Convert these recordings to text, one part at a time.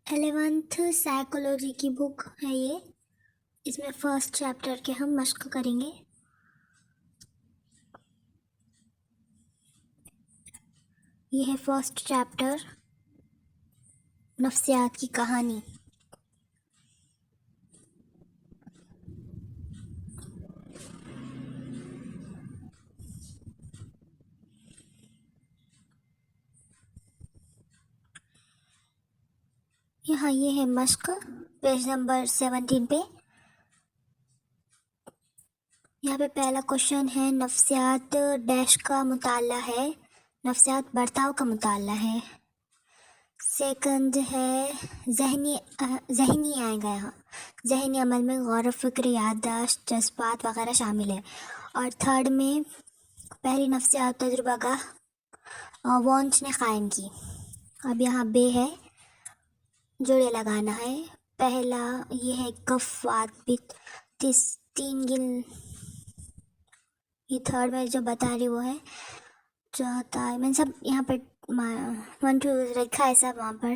11th psychology کی بک ہے یہ. اس میں فرسٹ چیپٹر کے ہم مشق کریں گے. یہ ہے فرسٹ چیپٹر، نفسیات کی کہانی. یہاں یہ ہے مشق پیج نمبر 17 پہ. یہاں پہ پہلا کوشچن ہے نفسیات ڈیش کا مطالعہ ہے. نفسیات برتاؤ کا مطالعہ ہے. سیکنڈ ہے ذہنی آئے گا. یہاں ذہنی عمل میں غور و فکر، یادداشت، جذبات وغیرہ شامل ہے. اور تھرڈ میں پہلی نفسیات تجربہ گاہ وونچ نے قائم کی. اب یہاں بے ہے، جوڑے لگانا ہے. پہلا یہ ہے کف وات پت تین گن. یہ تھرڈ میں جو بتا رہی وہ ہے. چوتھا میں سب یہاں پر 1 2 رکھا ہے سب وہاں پر.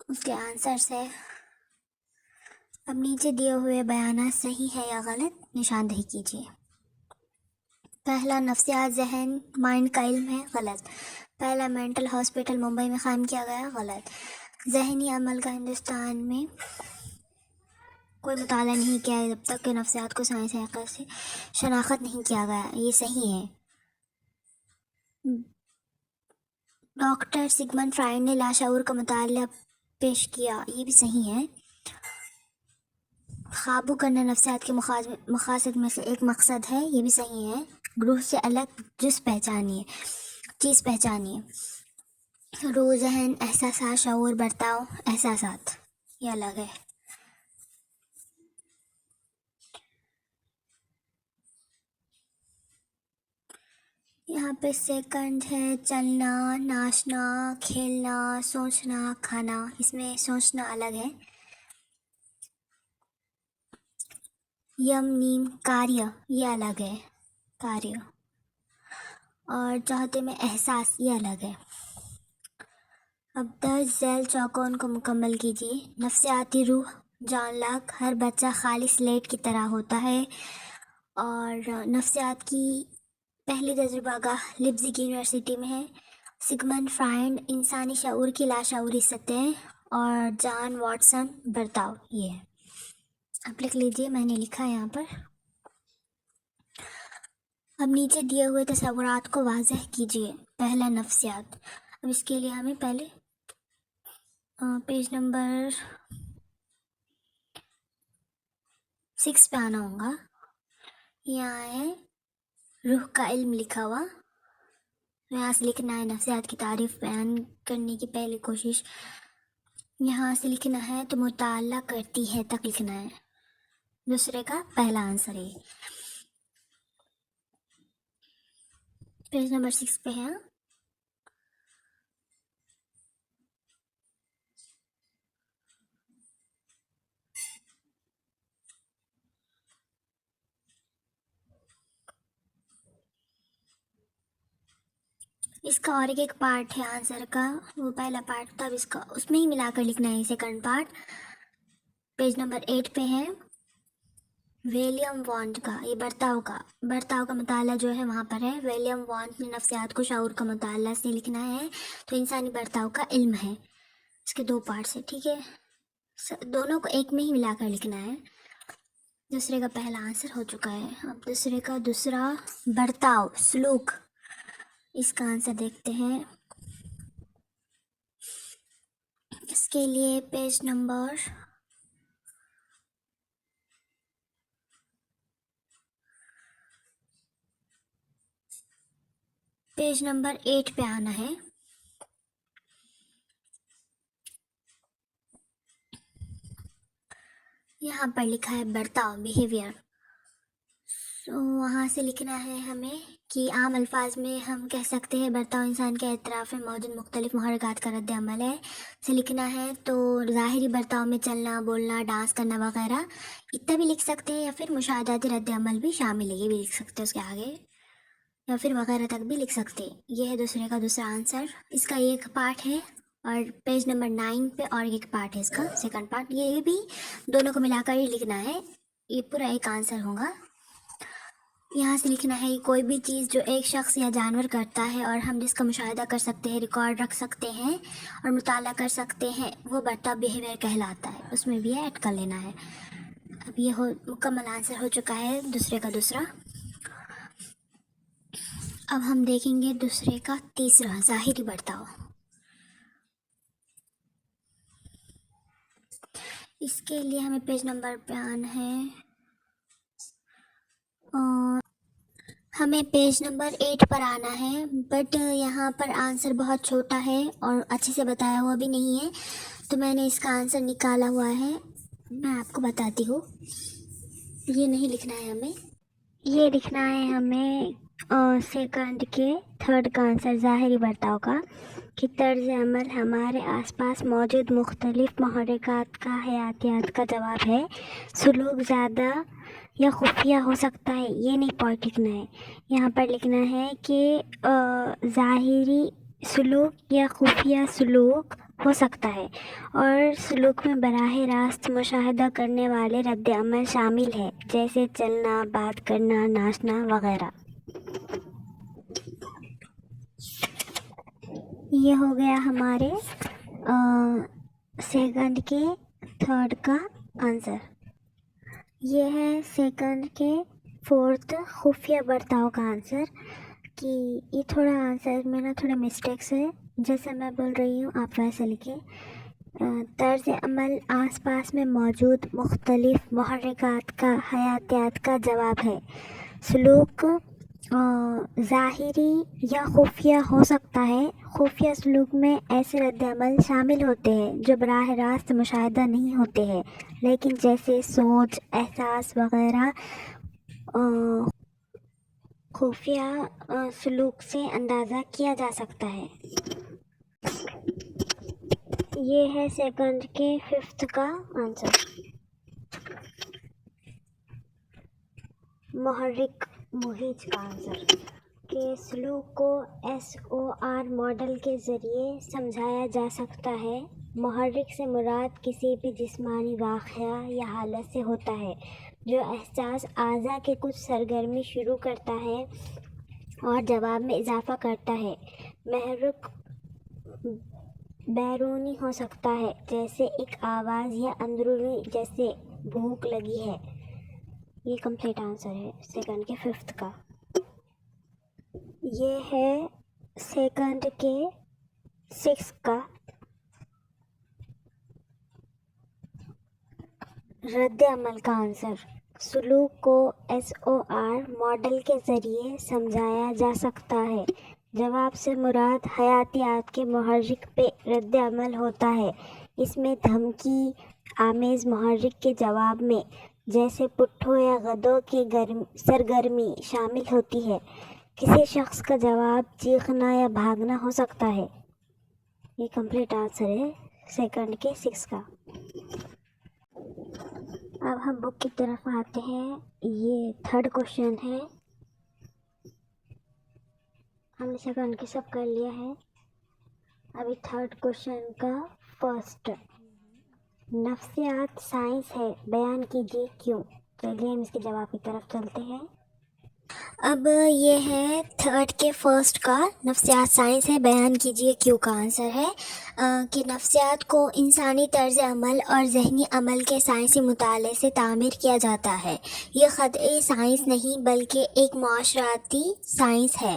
اس کے آنسرس ہے. اب نیچے دیے ہوئے بیانات صحیح ہے یا غلط نشاندہی کیجیے. پہلا نفسیات ذہن مائنڈ کا علم ہے، غلط. پہلا مینٹل ہاسپٹل ممبئی میں قائم کیا گیا، غلط. ذہنی عمل کا ہندوستان میں کوئی مطالعہ نہیں کیا ہے جب تک کہ نفسیات کو سائنسی حقیقت سے شناخت نہیں کیا گیا، یہ صحیح ہے. ڈاکٹر سگمنڈ فرائڈ نے لاشعور کا مطالعہ پیش کیا، یہ بھی صحیح ہے. قابو کرنا نفسیات کے مقاصد میں سے ایک مقصد ہے، یہ بھی صحیح ہے. گروہ سے الگ چیز پہچانیے. روح، ذہن، احساسات، شعور، برتاؤ، احساسات یہ الگ ہے. یہاں پہ سیکنڈ ہے چلنا، ناچنا، کھیلنا، سوچنا، کھانا. اس میں سوچنا الگ ہے. یم نیم کاریہ یہ الگ ہے، کاریہ. اور چوتھے میں احساس یہ الگ ہے. اب 10 ذیل چوکون کو مکمل کیجیے. نفسیاتی روح جان لاک، ہر بچہ خالی سلیٹ کی طرح ہوتا ہے. اور نفسیات کی پہلی تجربہ گاہ لیپزگ یونیورسٹی میں ہے. سگمنڈ فرائڈ انسانی شعور کی لاشعوری سطح، اور جان واٹسن برتاؤ یہ ہے. اب لکھ لیجیے، میں نے لکھا ہے یہاں پر. اب نیچے دیے ہوئے تصورات کو واضح کیجیے. پہلا نفسیات. اب اس کے لیے ہمیں پہلے پیج نمبر 6 پہ آنا ہوگا. یہاں ہے روح کا علم لکھا ہوا. یہاں سے لکھنا ہے نفسیات کی تعریف بیان کرنے کی پہلی کوشش. یہاں سے لکھنا ہے تو مطالعہ کرتی ہے تک لکھنا ہے. دوسرے کا پہلا آنسر ہے. پیج نمبر 6 پہ ہے. اس کا اور ایک پارٹ ہے آنسر کا، وہ پہلا پارٹ تھا، اب اس کا اس میں ہی ملا کر لکھنا ہے سیکنڈ پارٹ. پیج نمبر 8 پہ ہے ولیم وانٹ کا، یہ برتاؤ کا مطالعہ جو ہے وہاں پر ہے. ولیم وانٹ نے نفسیات کو شعور کا مطالعہ سے لکھنا ہے، تو انسانی برتاؤ کا علم ہے. اس کے 2 پارٹس ہیں، ٹھیک ہے. دونوں کو ایک میں ہی ملا کر لکھنا ہے. دوسرے کا پہلا آنسر ہو چکا ہے. اب دوسرے کا دوسرا برتاؤ، سلوک، اس کا آنسر دیکھتے ہیں. اس کے لیے پیج نمبر 8 پہ آنا ہے. یہاں پر لکھا ہے برتاؤ، بیہیویئر. وہاں سے لکھنا ہے ہمیں کہ عام الفاظ میں ہم کہہ سکتے ہیں برتاؤ انسان کے اطراف میں موجود مختلف محرکات کا رد عمل ہے. سے لکھنا ہے تو ظاہری برتاؤ میں چلنا، بولنا، ڈانس کرنا وغیرہ اتنا بھی لکھ سکتے ہیں، یا پھر مشاہداتی رد عمل بھی شامل ہے، یہ بھی لکھ سکتے ہیں اس کے آگے، یا پھر وغیرہ تک بھی لکھ سکتے. یہ ہے دوسرے کا دوسرا آنسر. اس کا ایک پارٹ ہے اور پیج نمبر 9 پہ اور ایک پارٹ ہے اس کا، سیکنڈ پارٹ، یہ بھی دونوں کو ملا کر ہی لکھنا ہے، یہ پورا ایک آنسر ہوگا۔ یہاں سے لکھنا ہے کوئی بھی چیز جو ایک شخص یا جانور کرتا ہے اور ہم جس کا مشاہدہ کر سکتے ہیں، ریکارڈ رکھ سکتے ہیں اور مطالعہ کر سکتے ہیں، وہ برتا بیہیویئر کہلاتا ہے، اس میں بھی ایڈ کر لینا ہے۔ اب یہ مکمل آنسر ہو چکا ہے دوسرے کا دوسرا۔ اب ہم دیکھیں گے دوسرے کا تیسرا، ظاہری برتاؤ۔ اس کے لیے ہمیں پیج نمبر پہ آنا ہے، ہمیں پیج نمبر 8 پر آنا ہے، بٹ یہاں پر آنسر بہت چھوٹا ہے اور اچھے سے بتایا ہوا بھی نہیں ہے، تو میں نے اس کا آنسر نکالا ہوا ہے، میں آپ کو بتاتی ہوں۔ یہ نہیں لکھنا ہے ہمیں، یہ لکھنا ہے ہمیں سیکنڈ کے تھرڈ کا آنسر، ظاہری برتاؤ کا، کہ طرز عمل ہمارے آس پاس موجود مختلف محرکات کا حیاتیات کا جواب ہے۔ سلوک زیادہ یا خفیہ ہو سکتا ہے، یہ نہیں پوائنٹ لکھنا ہے، یہاں پر لکھنا ہے کہ ظاہری سلوک یا خفیہ سلوک ہو سکتا ہے، اور سلوک میں براہ راست مشاہدہ کرنے والے رد عمل شامل ہے، جیسے چلنا، بات کرنا، ناچنا وغیرہ۔ یہ ہو گیا ہمارے سیکنڈ کے تھرڈ کا آنسر۔ یہ ہے سیکنڈ کے فورتھ خفیہ برتاؤ کا آنسر، کہ یہ تھوڑا آنسر میں نا تھوڑا مسٹیکس ہے، جیسے میں بول رہی ہوں آپ ویسے لکھیں۔ طرز عمل آس پاس میں موجود مختلف محرکات کا حیاتیات کا جواب ہے۔ سلوک ظاہری یا خفیہ ہو سکتا ہے، خفیہ سلوک میں ایسے رد عمل شامل ہوتے ہیں جو براہ راست مشاہدہ نہیں ہوتے ہیں، لیکن جیسے سوچ، احساس وغیرہ خفیہ سلوک سے اندازہ کیا جا سکتا ہے۔ یہ ہے سیکنڈ کے ففتھ کا آنسر۔ محرک مہیج کا آنسر، کہ سلوک کو SOR ماڈل کے ذریعے سمجھایا جا سکتا ہے۔ محرک سے مراد کسی بھی جسمانی واقعہ یا حالت سے ہوتا ہے جو احساس اعضاء کے کچھ سرگرمی شروع کرتا ہے اور جواب میں اضافہ کرتا ہے۔ محرک بیرونی ہو سکتا ہے، جیسے ایک آواز، یا اندرونی، جیسے بھوک لگی ہے۔ یہ کمپلیٹ آنسر ہے سیکنڈ کے ففتھ کا۔ یہ ہے سیکنڈ کے سکس کا رد عمل کا آنسر۔ سلوک کو SOR ماڈل کے ذریعے سمجھایا جا سکتا ہے، جواب سے مراد حیاتیات کے محرک پہ رد عمل ہوتا ہے۔ اس میں دھمکی آمیز محرک کے جواب میں، جیسے پٹھوں یا گدھوں کی سرگرمی شامل ہوتی ہے۔ کسی شخص کا جواب چیخنا یا بھاگنا ہو سکتا ہے۔ یہ کمپلیٹ آنسر ہے سیکنڈ کے 6 کا۔ اب ہم بک کی طرف آتے ہیں، یہ تھرڈ کوشچن ہے، ہم نے سیکنڈ کے سب کر لیا ہے، ابھی تھرڈ کوشچن کا فرسٹ۔ نفسیات سائنس ہے، بیان کیجیے کیوں؟ چلیے ہم اس کے جواب کی طرف چلتے ہیں۔ اب یہ ہے تھرڈ کے فرسٹ کا، نفسیات سائنس ہے، بیان کیجیے کیوں کا آنسر ہے، کہ نفسیات کو انسانی طرز عمل اور ذہنی عمل کے سائنسی مطالعے سے تعمیر کیا جاتا ہے۔ یہ قطعی سائنس نہیں بلکہ ایک معاشرتی سائنس ہے۔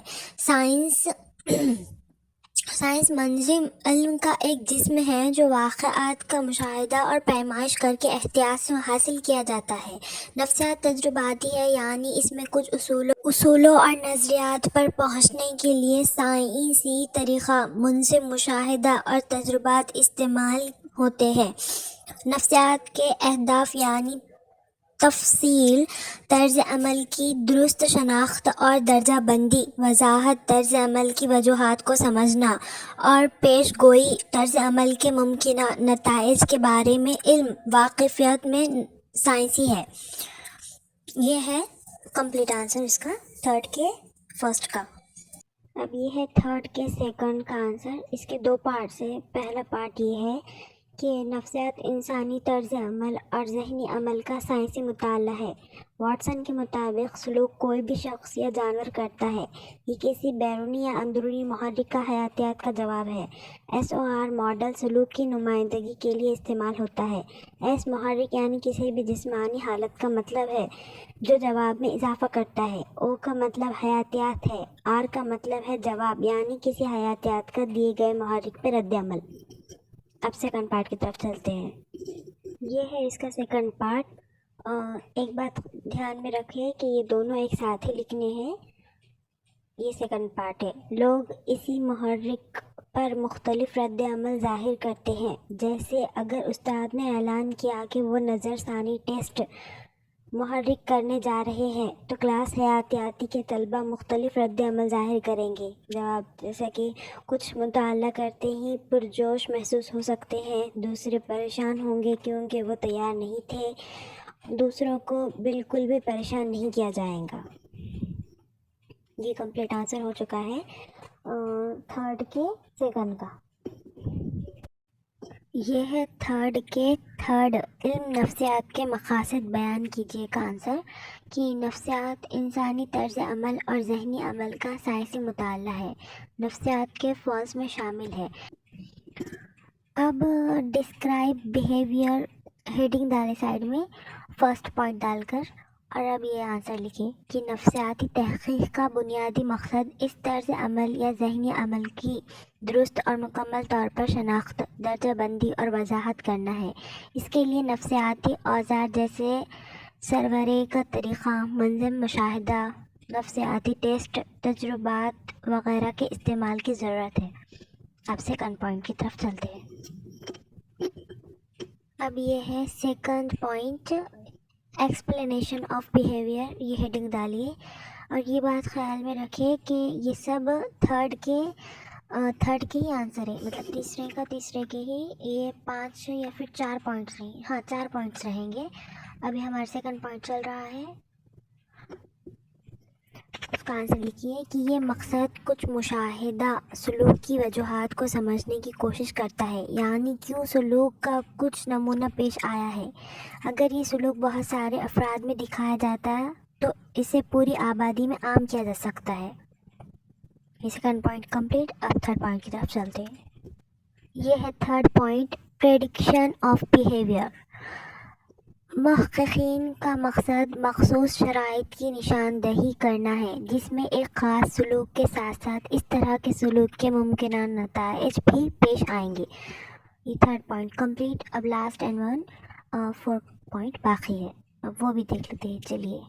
سائنس منظم علم کا ایک جسم ہے جو واقعات کا مشاہدہ اور پیمائش کر کے احتیاط سے حاصل کیا جاتا ہے۔ نفسیات تجرباتی ہے، یعنی اس میں کچھ اصولوں اور نظریات پر پہنچنے کے لیے سائنسی طریقہ، منظم مشاہدہ اور تجربات استعمال ہوتے ہیں۔ نفسیات کے اہداف یعنی تفصیل، طرز عمل کی درست شناخت اور درجہ بندی، وضاحت، طرز عمل کی وجوہات کو سمجھنا اور پیش گوئی، طرز عمل کے ممکنہ نتائج کے بارے میں علم، واقفیت میں سائنسی ہے۔ یہ ہے کمپلیٹ آنسر اس کا تھرڈ کے فرسٹ کا۔ اب یہ ہے تھرڈ کے سیکنڈ کا آنسر. اس کے دو پارٹس ہیں. پہلا پارٹ یہ ہے کہ نفسیات انسانی طرز عمل اور ذہنی عمل کا سائنسی مطالعہ ہے. واٹسن کے مطابق سلوک کوئی بھی شخص یا جانور کرتا ہے یہ کسی بیرونی یا اندرونی محرک کا حیاتیات کا جواب ہے. SOR ماڈل سلوک کی نمائندگی کے لیے استعمال ہوتا ہے. S محرک یعنی کسی بھی جسمانی حالت کا مطلب ہے جو جواب میں اضافہ کرتا ہے. O کا مطلب حیاتیات ہے. R کا مطلب ہے جواب یعنی کسی حیاتیات کا دیے گئے محرک پہ رد عمل. اب سیکنڈ پارٹ کی طرف چلتے ہیں. یہ ہے اس کا سیکنڈ پارٹ. ایک بات دھیان میں رکھیں کہ یہ دونوں ایک ساتھ ہی لکھنے ہیں. یہ سیکنڈ پارٹ ہے. لوگ اسی محرک پر مختلف رد عمل ظاہر کرتے ہیں. جیسے اگر استاد نے اعلان کیا کہ وہ نظر ثانی ٹیسٹ محرک کرنے جا رہے ہیں تو کلاس حیاتیاتی کے طلبہ مختلف رد عمل ظاہر کریں گے. جواب جیسا کہ کچھ مطالعہ کرتے ہی پرجوش محسوس ہو سکتے ہیں. دوسرے پریشان ہوں گے کیونکہ وہ تیار نہیں تھے. دوسروں کو بالکل بھی پریشان نہیں کیا جائے گا. یہ کمپلیٹ آنسر ہو چکا ہے تھرڈ کے سیکنڈ کا. یہ ہے تھرڈ کے تھرڈ علم نفسیات کے مقاصد بیان کیجیے کا آنسر. کہ نفسیات انسانی طرز عمل اور ذہنی عمل کا سائنسی مطالعہ ہے. نفسیات کے فالس میں شامل ہے. اب ڈسکرائب بیہیویئر ہیڈنگ ڈالے سائڈ میں فرسٹ پوائنٹ ڈال کر, اور اب یہ آنسر لکھیں کہ نفسیاتی تحقیق کا بنیادی مقصد اس طرز عمل یا ذہنی عمل کی درست اور مکمل طور پر شناخت, درجہ بندی اور وضاحت کرنا ہے. اس کے لیے نفسیاتی اوزار جیسے سرورے کا طریقہ, منظم مشاہدہ, نفسیاتی ٹیسٹ, تجربات وغیرہ کے استعمال کی ضرورت ہے. اب سیکنڈ پوائنٹ کی طرف چلتے ہیں. اب یہ ہے second point explanation of behaviour. یہ ہیڈنگ ڈالیے اور یہ بات خیال میں رکھے کہ یہ سب تھرڈ کے ہی آنسر ہے. مطلب تیسرے کے ہی یہ 5 یا پھر 4 پوائنٹس رہیں. 4 پوائنٹس رہیں گے. ابھی ہمارا سیکنڈ پوائنٹ چل رہا ہے. اس کا آنسر لکھیے کہ یہ مقصد کچھ مشاہدہ سلوک کی وجوہات کو سمجھنے کی کوشش کرتا ہے. یعنی کیوں سلوک کا کچھ نمونہ پیش آیا ہے. اگر یہ سلوک بہت سارے افراد میں دکھایا جاتا ہے تو اسے پوری آبادی میں عام کیا جا سکتا ہے. یہ سیکنڈ پوائنٹ کمپلیٹ. اب تھرڈ پوائنٹ کی طرف چلتے ہیں. یہ ہے third point prediction of behaviour. محققین کا مقصد مخصوص شرائط کی نشاندہی کرنا ہے جس میں ایک خاص سلوک کے ساتھ ساتھ اس طرح کے سلوک کے ممکنہ نتائج بھی پیش آئیں گے. یہ تھرڈ پوائنٹ کمپلیٹ. اب لاسٹ اینڈ 4 پوائنٹ باقی ہے. اب وہ بھی دیکھ لیتے ہیں. چلیے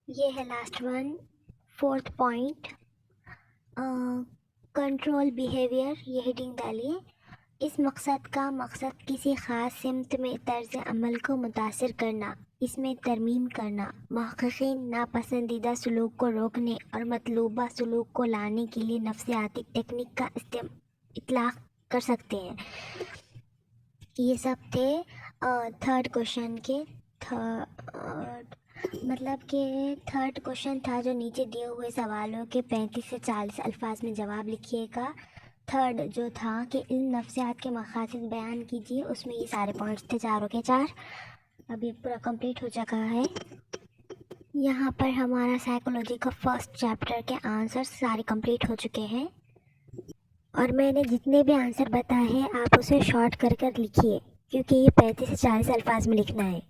یہ ہے last 4th point control behaviour. یہ ہیڈنگ ڈالیے. اس مقصد کا مقصد کسی خاص سمت میں طرز عمل کو متاثر کرنا, اس میں ترمیم کرنا. محققین ناپسندیدہ سلوک کو روکنے اور مطلوبہ سلوک کو لانے کے لیے نفسیاتی ٹیکنیک کا اطلاق کر سکتے ہیں. یہ سب تھے تھرڈ کوشچن کے. مطلب کہ تھرڈ کوشچن تھا جو نیچے دیے ہوئے سوالوں کے 35 سے 40 الفاظ میں جواب لکھیے گا. تھرڈ جو تھا کہ علم نفسیات کے مقاصد بیان کیجیے, اس میں یہ سارے پوائنٹس تھے, چاروں کے 4. اب یہ پورا کمپلیٹ ہو چکا ہے. یہاں پر ہمارا سائیکولوجی کا فرسٹ چیپٹر کے آنسر سارے کمپلیٹ ہو چکے ہیں. اور میں نے جتنے بھی آنسر بتائے ہیں آپ اسے شارٹ کر لکھیے کیونکہ یہ 35 سے 40 الفاظ میں لکھنا ہے.